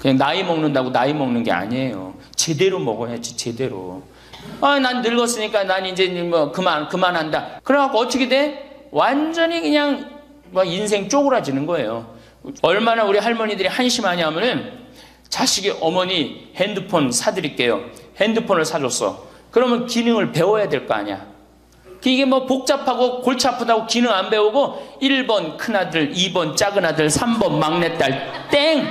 그냥 나이 먹는다고 나이 먹는 게 아니에요. 제대로 먹어야지, 제대로. 난 늙었으니까 난 이제 뭐 그만한다. 그래갖고 어떻게 돼? 완전히 그냥 뭐 인생 쪼그라지는 거예요. 얼마나 우리 할머니들이 한심하냐면은 자식이 어머니 핸드폰 사드릴게요. 핸드폰을 사줬어. 그러면 기능을 배워야 될 거 아니야. 이게 뭐 복잡하고 골치 아프다고 기능 안 배우고 1번 큰아들, 2번 작은아들, 3번 막내딸 땡!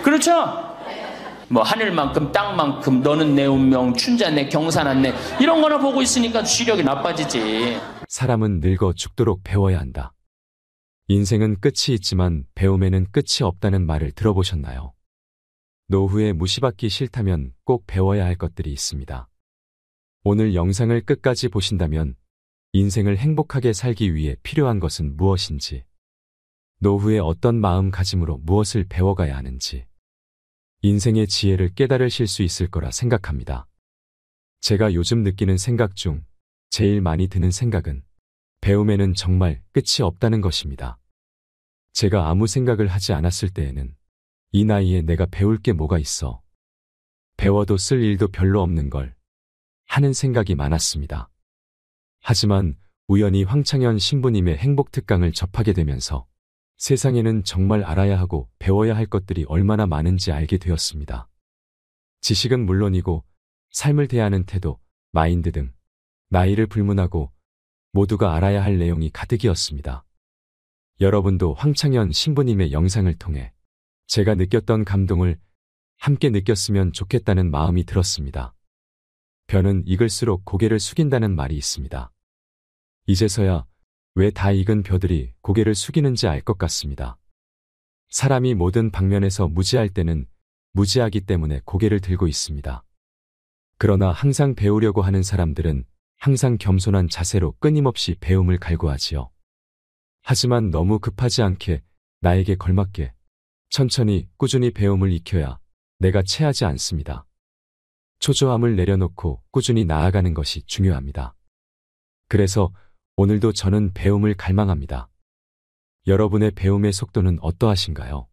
그렇죠? 뭐 하늘만큼 땅만큼 너는 내 운명 춘자네 경사났네 이런 거나 보고 있으니까 시력이 나빠지지. 사람은 늙어 죽도록 배워야 한다. 인생은 끝이 있지만 배움에는 끝이 없다는 말을 들어보셨나요? 노후에 무시받기 싫다면 꼭 배워야 할 것들이 있습니다. 오늘 영상을 끝까지 보신다면 인생을 행복하게 살기 위해 필요한 것은 무엇인지, 노후에 어떤 마음가짐으로 무엇을 배워가야 하는지, 인생의 지혜를 깨달으실 수 있을 거라 생각합니다. 제가 요즘 느끼는 생각 중 제일 많이 드는 생각은 배움에는 정말 끝이 없다는 것입니다. 제가 아무 생각을 하지 않았을 때에는 이 나이에 내가 배울 게 뭐가 있어? 배워도 쓸 일도 별로 없는 걸 하는 생각이 많았습니다. 하지만 우연히 황창현 신부님의 행복특강을 접하게 되면서 세상에는 정말 알아야 하고 배워야 할 것들이 얼마나 많은지 알게 되었습니다. 지식은 물론이고 삶을 대하는 태도, 마인드 등 나이를 불문하고 모두가 알아야 할 내용이 가득이었습니다. 여러분도 황창현 신부님의 영상을 통해 제가 느꼈던 감동을 함께 느꼈으면 좋겠다는 마음이 들었습니다. 벼는 익을수록 고개를 숙인다는 말이 있습니다. 이제서야 왜 다 익은 벼들이 고개를 숙이는지 알 것 같습니다. 사람이 모든 방면에서 무지할 때는 무지하기 때문에 고개를 들고 있습니다. 그러나 항상 배우려고 하는 사람들은 항상 겸손한 자세로 끊임없이 배움을 갈구하지요. 하지만 너무 급하지 않게 나에게 걸맞게 천천히 꾸준히 배움을 익혀야 내가 체하지 않습니다. 초조함을 내려놓고 꾸준히 나아가는 것이 중요합니다. 그래서 오늘도 저는 배움을 갈망합니다. 여러분의 배움의 속도는 어떠하신가요?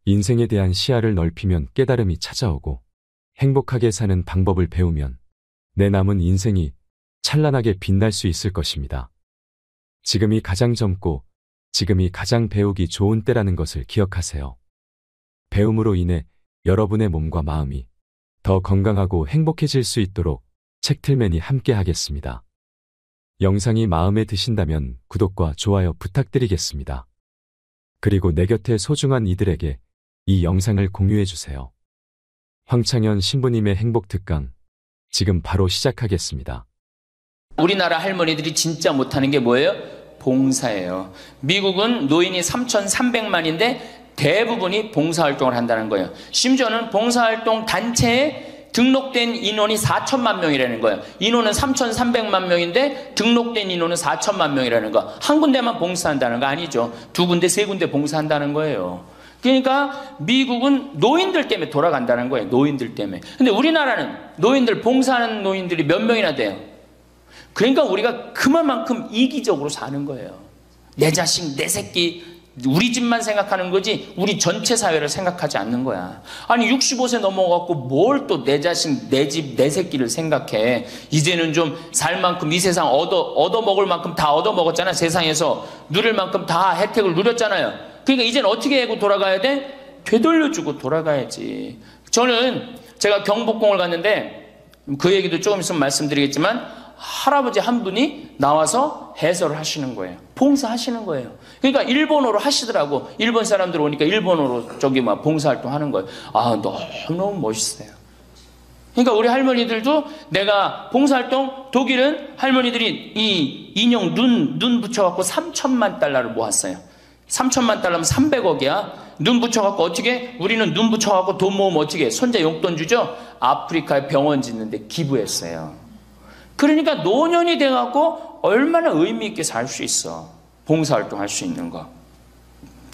인생에 대한 시야를 넓히면 깨달음이 찾아오고 행복하게 사는 방법을 배우면 내 남은 인생이 찬란하게 빛날 수 있을 것입니다. 지금이 가장 젊고 지금이 가장 배우기 좋은 때라는 것을 기억하세요. 배움으로 인해 여러분의 몸과 마음이 더 건강하고 행복해질 수 있도록 책틀맨이 함께 하겠습니다. 영상이 마음에 드신다면 구독과 좋아요 부탁드리겠습니다. 그리고 내 곁에 소중한 이들에게 이 영상을 공유해주세요. 황창현 신부님의 행복특강 지금 바로 시작하겠습니다. 우리나라 할머니들이 진짜 못하는 게 뭐예요? 봉사예요. 미국은 노인이 3,300만인데 대부분이 봉사활동을 한다는 거예요. 심지어는 봉사활동 단체에 등록된 인원이 4천만 명이라는 거예요. 인원은 3,300만 명인데 등록된 인원은 4천만 명이라는 거. 한 군데만 봉사한다는 거 아니죠. 두 군데, 세 군데 봉사한다는 거예요. 그러니까 미국은 노인들 때문에 돌아간다는 거예요. 노인들 때문에. 근데 우리나라는 노인들, 봉사하는 노인들이 몇 명이나 돼요. 그러니까 우리가 그만큼 이기적으로 사는 거예요. 내 자식, 내 새끼, 우리 집만 생각하는 거지 우리 전체 사회를 생각하지 않는 거야. 아니 65세 넘어갖고 뭘 또 내 자식, 내 집, 내 새끼를 생각해. 이제는 좀 살 만큼 이 세상 얻어먹을 만큼 다 얻어먹었잖아. 세상에서 누릴 만큼 다 혜택을 누렸잖아요. 그러니까 이제는 어떻게 하고 돌아가야 돼? 되돌려주고 돌아가야지. 저는 제가 경복궁을 갔는데 그 얘기도 조금 있으면 말씀드리겠지만 할아버지 한 분이 나와서 해설을 하시는 거예요. 봉사하시는 거예요. 그러니까 일본어로 하시더라고. 일본 사람들 오니까 일본어로 저기 막 봉사활동 하는 거예요. 아, 너무 멋있어요. 그러니까 우리 할머니들도 내가 봉사활동, 독일은 할머니들이 이 인형 눈 붙여갖고 3천만 달러를 모았어요. 3천만 달러면 300억이야. 눈 붙여갖고 어떻게? 우리는 눈 붙여갖고 돈 모으면 어떻게? 손자 용돈 주죠? 아프리카에 병원 짓는데 기부했어요. 그러니까 노년이 돼갖고 얼마나 의미 있게 살 수 있어. 봉사활동 할 수 있는 거.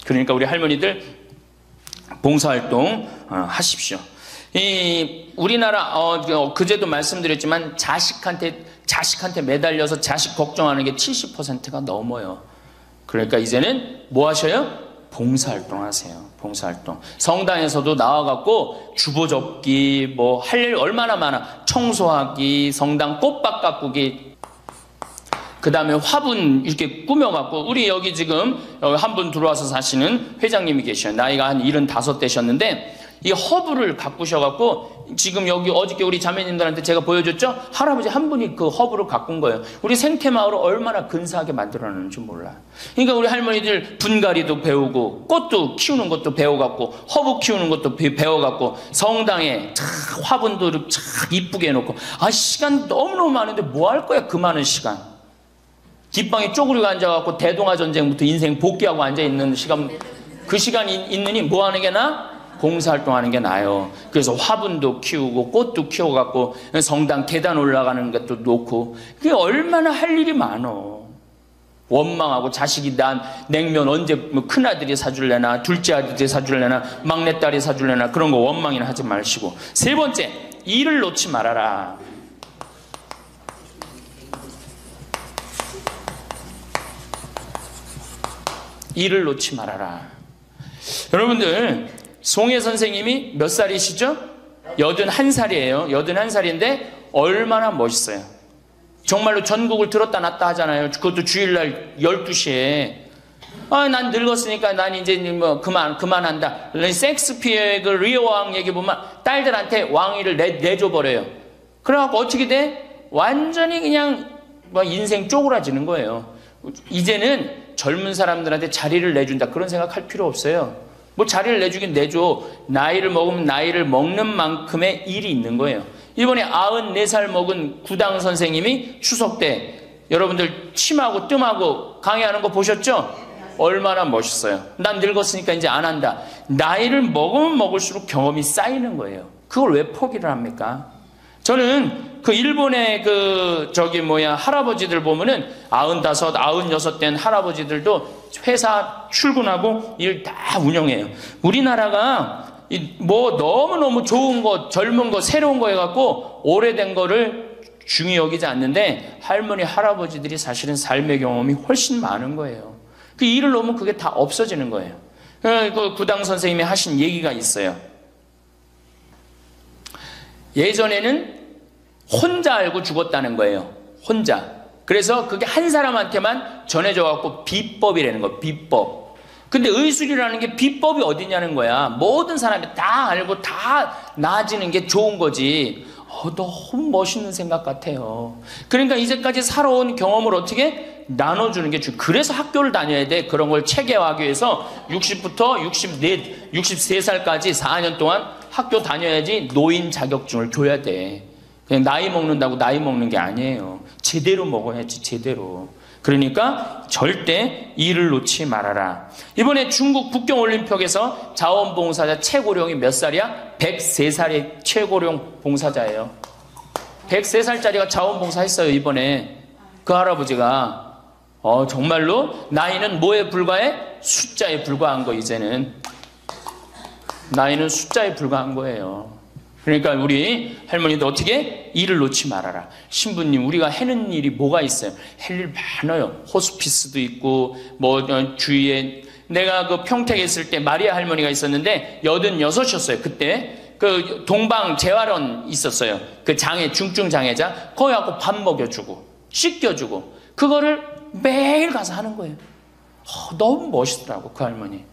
그러니까 우리 할머니들 봉사활동 하십시오. 우리나라 그제도 말씀드렸지만 자식한테 매달려서 자식 걱정하는 게 70%가 넘어요. 그러니까 이제는 뭐 하셔요? 봉사활동 하세요. 봉사활동. 성당에서도 나와갖고 주보 접기, 뭐 할 일 얼마나 많아. 청소하기, 성당 꽃밭 가꾸기, 그 다음에 화분 이렇게 꾸며갖고, 우리 여기 지금 한 분 들어와서 사시는 회장님이 계셔요. 나이가 한 75 되셨는데, 이 허브를 가꾸셔갖고, 지금 여기 어저께 우리 자매님들한테 제가 보여줬죠? 할아버지 한 분이 그 허브를 가꾼 거예요. 우리 생태마을을 얼마나 근사하게 만들어놨는지 몰라. 그러니까 우리 할머니들 분갈이도 배우고, 꽃도 키우는 것도 배워갖고, 허브 키우는 것도 배워갖고, 성당에 화분도 참 이쁘게 해놓고, 시간 너무너무 많은데 뭐 할 거야, 그 많은 시간. 뒷방에 쪼그리고 앉아갖고 대동아 전쟁부터 인생 복귀하고 앉아있는 시간, 그 시간이 있느니 뭐 하는 게 나아? 봉사활동하는 게 나아요. 그래서 화분도 키우고 꽃도 키워갖고 성당 계단 올라가는 것도 놓고, 그게 얼마나 할 일이 많어. 원망하고 자식이 난 냉면 언제 뭐 큰아들이 사줄래나 둘째 아들이 사줄래나 막내딸이 사줄래나 그런 거 원망이나 하지 마시고. 세 번째, 일을 놓지 말아라. 일을 놓지 말아라. 여러분들, 송혜 선생님이 몇 살이시죠? 81살이에요. 81살인데 얼마나 멋있어요. 정말로 전국을 들었다 놨다 하잖아요. 그것도 주일날 12시에. 난 늙었으니까 난 이제 뭐 그만한다. 섹스피어의 그 리오 왕 얘기 보면 딸들한테 왕위를 내줘버려요. 그래갖고 어떻게 돼? 완전히 그냥 막 인생 쪼그라지는 거예요. 이제는 젊은 사람들한테 자리를 내준다, 그런 생각할 필요 없어요. 뭐 자리를 내주긴 내줘. 나이를 먹으면 나이를 먹는 만큼의 일이 있는 거예요. 이번에 94살 먹은 구당 선생님이 추석 때 여러분들 침하고 뜸하고 강의하는 거 보셨죠? 얼마나 멋있어요. 난 늙었으니까 이제 안 한다. 나이를 먹으면 먹을수록 경험이 쌓이는 거예요. 그걸 왜 포기를 합니까? 저는 그 일본의 할아버지들 보면은 95, 96 된 할아버지들도 회사 출근하고 일 다 운영해요. 우리나라가 뭐 너무너무 좋은 거, 젊은 거, 새로운 거 해갖고 오래된 거를 중히 여기지 않는데, 할머니, 할아버지들이 사실은 삶의 경험이 훨씬 많은 거예요. 그 일을 놓으면 그게 다 없어지는 거예요. 그 구당 선생님이 하신 얘기가 있어요. 예전에는 혼자 알고 죽었다는 거예요. 혼자. 그래서 그게 한 사람한테만 전해져갖고 비법이라는 거예요. 비법. 근데 의술이라는 게 비법이 어디냐는 거야. 모든 사람이 다 알고 다 나아지는 게 좋은 거지. 너무 멋있는 생각 같아요. 그러니까 이제까지 살아온 경험을 어떻게 나눠주는 게 중요해요. 그래서 학교를 다녀야 돼. 그런 걸 체계화하기 위해서 60부터 63살까지 4년 동안 학교 다녀야지 노인 자격증을 줘야 돼. 그냥 나이 먹는다고 나이 먹는 게 아니에요. 제대로 먹어야지, 제대로. 그러니까 절대 일을 놓지 말아라. 이번에 중국 북경올림픽에서 자원봉사자 최고령이 몇 살이야? 103살의 최고령 봉사자예요. 103살짜리가 자원봉사 했어요, 이번에. 그 할아버지가. 정말로 나이는 뭐에 불과해? 숫자에 불과한 거, 이제는. 나이는 숫자에 불과한 거예요. 그러니까 우리 할머니도 어떻게? 일을 놓지 말아라. 신부님, 우리가 해는 일이 뭐가 있어요? 할 일 많아요. 호스피스도 있고, 주위에. 내가 그 평택에 있을 때 마리아 할머니가 있었는데 86이었어요. 그때 그 동방 재활원 있었어요. 그 중증 장애자. 거기 가고 밥 먹여주고 씻겨주고 그거를 매일 가서 하는 거예요. 너무 멋있더라고, 그 할머니.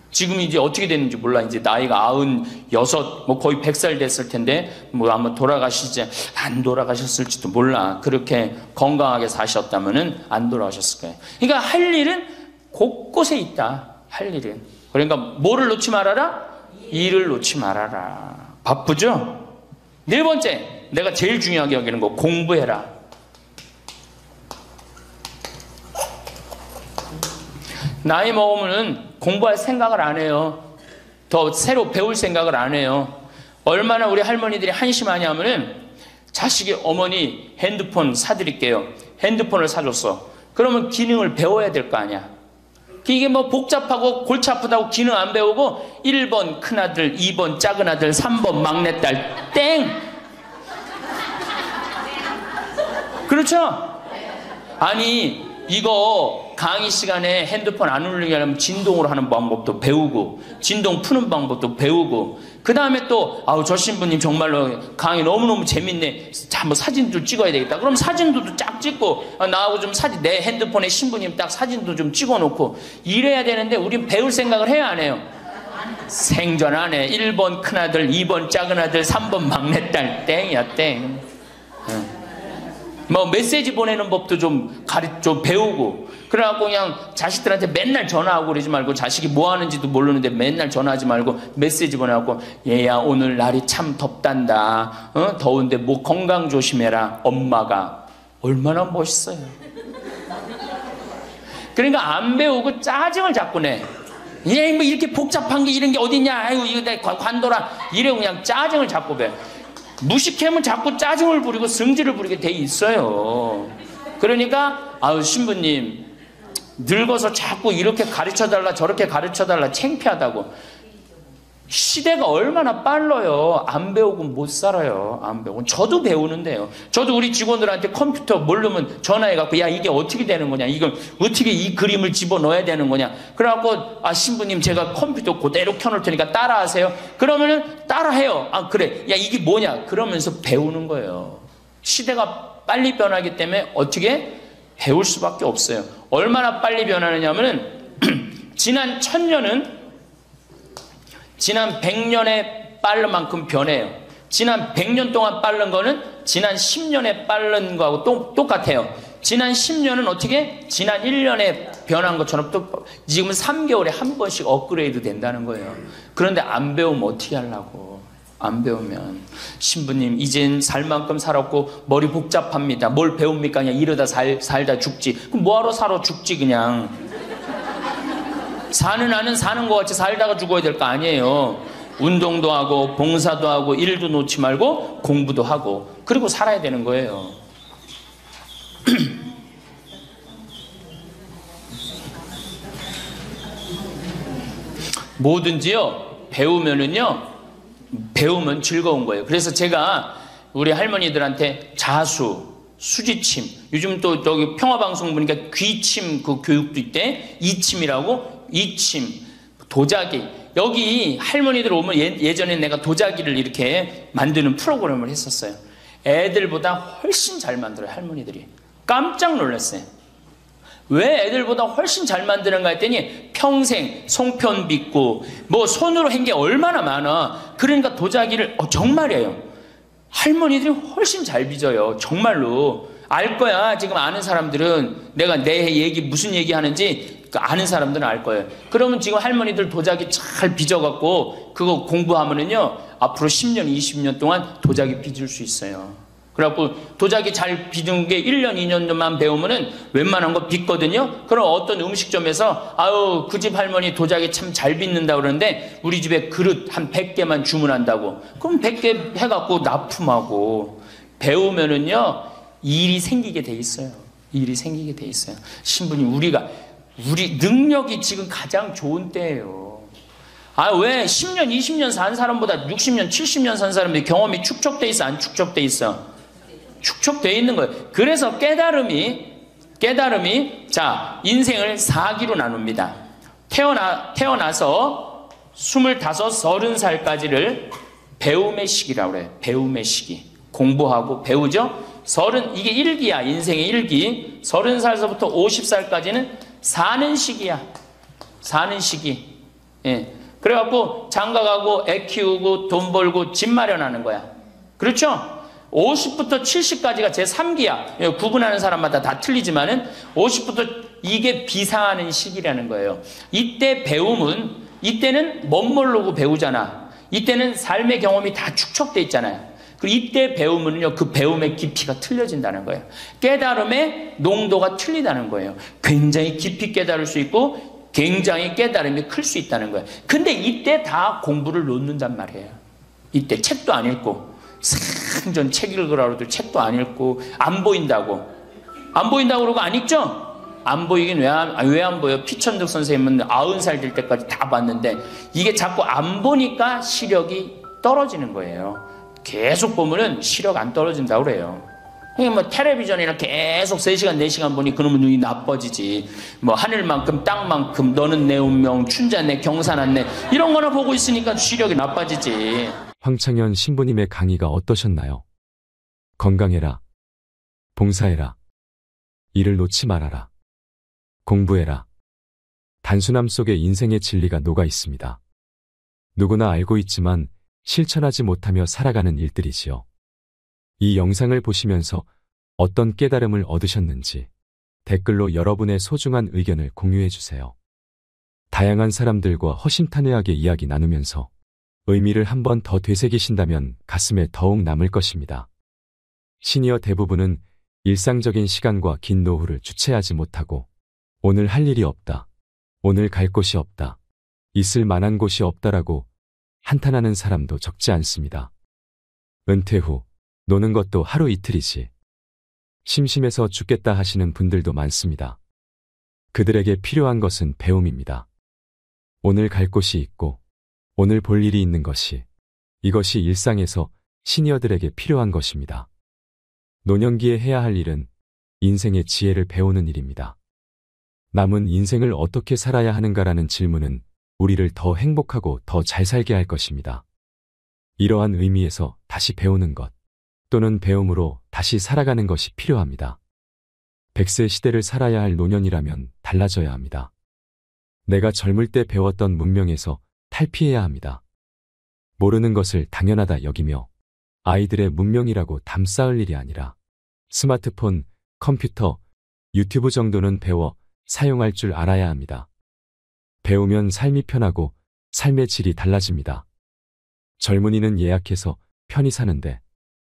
지금 이제 어떻게 됐는지 몰라. 이제 나이가 96, 거의 100살 됐을 텐데, 아마 안 돌아가셨을지도 몰라. 그렇게 건강하게 사셨다면은 안 돌아가셨을 거예요. 그러니까 할 일은 곳곳에 있다. 할 일은. 그러니까 뭐를 놓지 말아라? 일을 놓지 말아라. 바쁘죠? 네 번째, 내가 제일 중요하게 여기는 거, 공부해라. 나이 먹으면은 공부할 생각을 안 해요. 더 새로 배울 생각을 안 해요. 얼마나 우리 할머니들이 한심하냐 하면은 자식이 어머니 핸드폰 사드릴게요. 핸드폰을 사줬어. 그러면 기능을 배워야 될 거 아니야. 이게 복잡하고 골치 아프다고 기능 안 배우고 1번 큰아들, 2번 작은아들, 3번 막내딸 땡! 그렇죠? 아니 이거 강의 시간에 핸드폰 안 울리게 하려면 진동으로 하는 방법도 배우고, 진동 푸는 방법도 배우고, 그 다음에 또, 아우, 저 신부님 정말로 강의 너무너무 재밌네. 자, 한번 사진도 찍어야 되겠다. 그럼 사진도 쫙 찍고, 나하고 좀 사진, 내 핸드폰에 신부님 딱 사진도 좀 찍어 놓고, 이래야 되는데, 우린 배울 생각을 해야 안 해요? 생전 안 해. 1번 큰아들, 2번 작은아들, 3번 막내딸, 땡이야, 땡. 뭐 메시지 보내는 법도 좀 좀 배우고, 그래갖고 그냥 자식들한테 맨날 전화하고 그러지 말고, 자식이 뭐 하는지도 모르는데 맨날 전화하지 말고 메시지 보내갖고, 얘야 오늘 날이 참 덥단다, 더운데 뭐 건강 조심해라. 엄마가 얼마나 멋있어요. 그러니까 안 배우고 짜증을 자꾸 내. 얘 뭐 이렇게 복잡한 게 이런 게 어딨냐, 아이고 이거 내 관둬라, 이러고 그냥 짜증을 자꾸 배. 무식하면 자꾸 짜증을 부리고 성질을 부리게 돼 있어요. 그러니까 아유, 신부님 늙어서 자꾸 이렇게 가르쳐달라 저렇게 가르쳐달라 창피하다고. 시대가 얼마나 빨라요. 안 배우고 못 살아요. 안 배우고. 저도 배우는데요. 저도 우리 직원들한테 컴퓨터 모르면 전화해갖고, 야 이게 어떻게 되는 거냐, 이걸 어떻게 이 그림을 집어넣어야 되는 거냐. 그래갖고, 아 신부님 제가 컴퓨터 그대로 켜놓을 테니까 따라하세요. 그러면은 따라해요. 아 그래, 야 이게 뭐냐, 그러면서 배우는 거예요. 시대가 빨리 변하기 때문에 어떻게 배울 수밖에 없어요. 얼마나 빨리 변하느냐면은 지난 1000년은 지난 100년에 빠른 만큼 변해요. 지난 100년 동안 빠른 거는 지난 10년에 빠른 거하고 똑같아요. 지난 10년은 어떻게? 지난 1년에 변한 것처럼 또 지금은 3개월에 한 번씩 업그레이드 된다는 거예요. 그런데 안 배우면 어떻게 하려고. 안 배우면. 신부님 이젠 살 만큼 살았고 머리 복잡합니다. 뭘 배웁니까? 그냥 이러다 살다 죽지. 그럼 뭐하러 살아 죽지 그냥. 사는 아는 사는 것 같이 살다가 죽어야 될 거 아니에요. 운동도 하고 봉사도 하고 일도 놓지 말고 공부도 하고 그리고 살아야 되는 거예요. 뭐든지요 배우면 즐거운 거예요. 그래서 제가 우리 할머니들한테 자수, 수지침, 요즘 또 저기 평화방송 보니까 귀침 그 교육도 있대. 이침이라고. 이침, 도자기. 여기 할머니들 오면 예전에 내가 도자기를 이렇게 만드는 프로그램을 했었어요. 애들보다 훨씬 잘 만들어요, 할머니들이. 깜짝 놀랐어요. 왜 애들보다 훨씬 잘 만드는가 했더니 평생 송편 빚고 뭐 손으로 한 게 얼마나 많아. 그러니까 도자기를 정말이에요. 할머니들이 훨씬 잘 빚어요. 정말로. 알 거야. 지금 아는 사람들은 내가 내 얘기 무슨 얘기 하는지 아는 사람들은 알 거예요. 그러면 지금 할머니들 도자기 잘 빚어갖고 그거 공부하면은요 앞으로 10년 20년 동안 도자기 빚을 수 있어요. 그래갖고 도자기 잘 빚은 게 1년 2년만 배우면은 웬만한 거 빚거든요. 그럼 어떤 음식점에서 아유 그 집 할머니 도자기 참 잘 빚는다 그러는데 우리 집에 그릇 한 100개만 주문한다고. 그럼 100개 해갖고 납품하고. 배우면은요 일이 생기게 돼 있어요. 일이 생기게 돼 있어요. 신부님 우리 능력이 지금 가장 좋은 때예요. 아, 왜 10년, 20년 산 사람보다 60년, 70년 산 사람들이 경험이 축적돼 있어? 안 축적돼 있어? 축적돼 있는 거예요. 그래서 깨달음이 자, 인생을 4기로 나눕니다. 태어나서 25, 30살까지를 배움의 시기라고 그래요. 배움의 시기. 공부하고 배우죠? 이게 1기야. 인생의 1기. 30살서부터 50살까지는 사는 시기야. 사는 시기. 예. 그래갖고 장가가고 애 키우고 돈 벌고 집 마련하는 거야. 그렇죠? 50부터 70까지가 제 3기야. 구분하는 사람마다 다 틀리지만은 50부터 이게 비상하는 시기라는 거예요. 이때 이때는 멋 모르고 배우잖아. 이때는 삶의 경험이 다 축적돼 있잖아요. 그리고 이때 배우면요, 그 배움의 깊이가 틀려진다는 거예요. 깨달음의 농도가 틀리다는 거예요. 굉장히 깊이 깨달을 수 있고 굉장히 깨달음이 클 수 있다는 거예요. 근데 이때 다 공부를 놓는단 말이에요. 이때 책도 안 읽고 생전 책 읽으라고도 책도 안 읽고 안 보인다고 그러고 안 읽죠? 안 보이긴 왜 안 보여? 피천득 선생님은 90살 될 때까지 다 봤는데 이게 자꾸 안 보니까 시력이 떨어지는 거예요. 계속 보면은 시력 안 떨어진다고 그래요. 이게 뭐 텔레비전이나 계속 3시간, 4시간 보니 그러면 눈이 나빠지지. 뭐 하늘만큼 땅만큼 너는 내 운명, 춘자네, 경사났네 이런 거나 보고 있으니까 시력이 나빠지지. 황창현 신부님의 강의가 어떠셨나요? 건강해라. 봉사해라. 일을 놓지 말아라. 공부해라. 단순함 속에 인생의 진리가 녹아 있습니다. 누구나 알고 있지만 실천하지 못하며 살아가는 일들이지요. 이 영상을 보시면서 어떤 깨달음을 얻으셨는지 댓글로 여러분의 소중한 의견을 공유해 주세요. 다양한 사람들과 허심탄회하게 이야기 나누면서 의미를 한 번 더 되새기신다면 가슴에 더욱 남을 것입니다. 시니어 대부분은 일상적인 시간과 긴 노후를 주체하지 못하고 오늘 할 일이 없다. 오늘 갈 곳이 없다. 있을 만한 곳이 없다라고 한탄하는 사람도 적지 않습니다. 은퇴 후 노는 것도 하루 이틀이지. 심심해서 죽겠다 하시는 분들도 많습니다. 그들에게 필요한 것은 배움입니다. 오늘 갈 곳이 있고 오늘 볼 일이 있는 것이, 이것이 일상에서 시니어들에게 필요한 것입니다. 노년기에 해야 할 일은 인생의 지혜를 배우는 일입니다. 남은 인생을 어떻게 살아야 하는가라는 질문은 우리를 더 행복하고 더 잘 살게 할 것입니다. 이러한 의미에서 다시 배우는 것, 또는 배움으로 다시 살아가는 것이 필요합니다. 100세 시대를 살아야 할 노년이라면 달라져야 합니다. 내가 젊을 때 배웠던 문명에서 탈피해야 합니다. 모르는 것을 당연하다 여기며 아이들의 문명이라고 담쌓을 일이 아니라 스마트폰, 컴퓨터, 유튜브 정도는 배워 사용할 줄 알아야 합니다. 배우면 삶이 편하고 삶의 질이 달라집니다. 젊은이는 예약해서 편히 사는데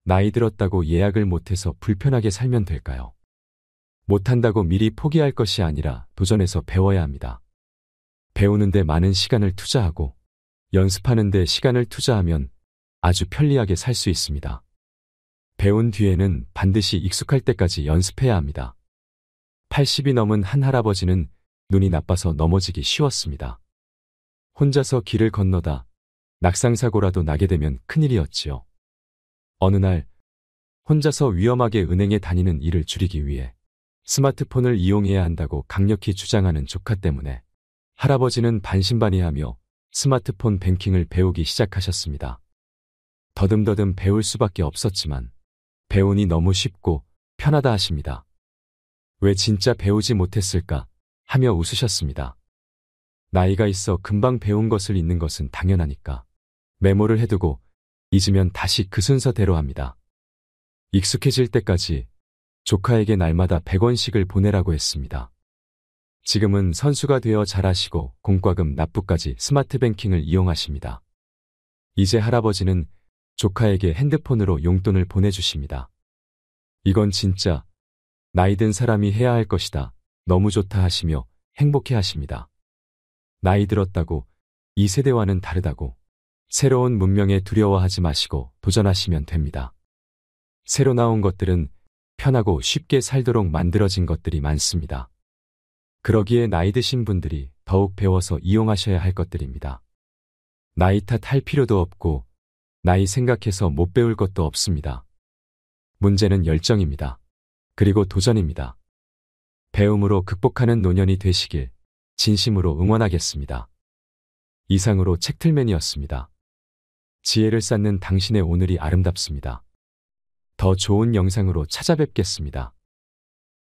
나이 들었다고 예약을 못해서 불편하게 살면 될까요? 못한다고 미리 포기할 것이 아니라 도전해서 배워야 합니다. 배우는 데 많은 시간을 투자하고 연습하는 데 시간을 투자하면 아주 편리하게 살 수 있습니다. 배운 뒤에는 반드시 익숙할 때까지 연습해야 합니다. 80이 넘은 한 할아버지는 눈이 나빠서 넘어지기 쉬웠습니다. 혼자서 길을 건너다 낙상사고라도 나게 되면 큰일이었지요. 어느 날 혼자서 위험하게 은행에 다니는 일을 줄이기 위해 스마트폰을 이용해야 한다고 강력히 주장하는 조카 때문에 할아버지는 반신반의하며 스마트폰 뱅킹을 배우기 시작하셨습니다. 더듬더듬 배울 수밖에 없었지만 배우니 너무 쉽고 편하다 하십니다. 왜 진짜 배우지 못했을까 하며 웃으셨습니다. 나이가 있어 금방 배운 것을 잊는 것은 당연하니까 메모를 해두고 잊으면 다시 그 순서대로 합니다. 익숙해질 때까지 조카에게 날마다 100원씩을 보내라고 했습니다. 지금은 선수가 되어 잘하시고 공과금 납부까지 스마트 뱅킹을 이용하십니다. 이제 할아버지는 조카에게 핸드폰으로 용돈을 보내주십니다. 이건 진짜 나이 든 사람이 해야 할 것이다. 너무 좋다 하시며 행복해 하십니다. 나이 들었다고 이 세대와는 다르다고 새로운 문명에 두려워하지 마시고 도전하시면 됩니다. 새로 나온 것들은 편하고 쉽게 살도록 만들어진 것들이 많습니다. 그러기에 나이 드신 분들이 더욱 배워서 이용하셔야 할 것들입니다. 나이 탓할 필요도 없고 나이 생각해서 못 배울 것도 없습니다. 문제는 열정입니다. 그리고 도전입니다. 배움으로 극복하는 노년이 되시길 진심으로 응원하겠습니다. 이상으로 책틀맨이었습니다. 지혜를 쌓는 당신의 오늘이 아름답습니다. 더 좋은 영상으로 찾아뵙겠습니다.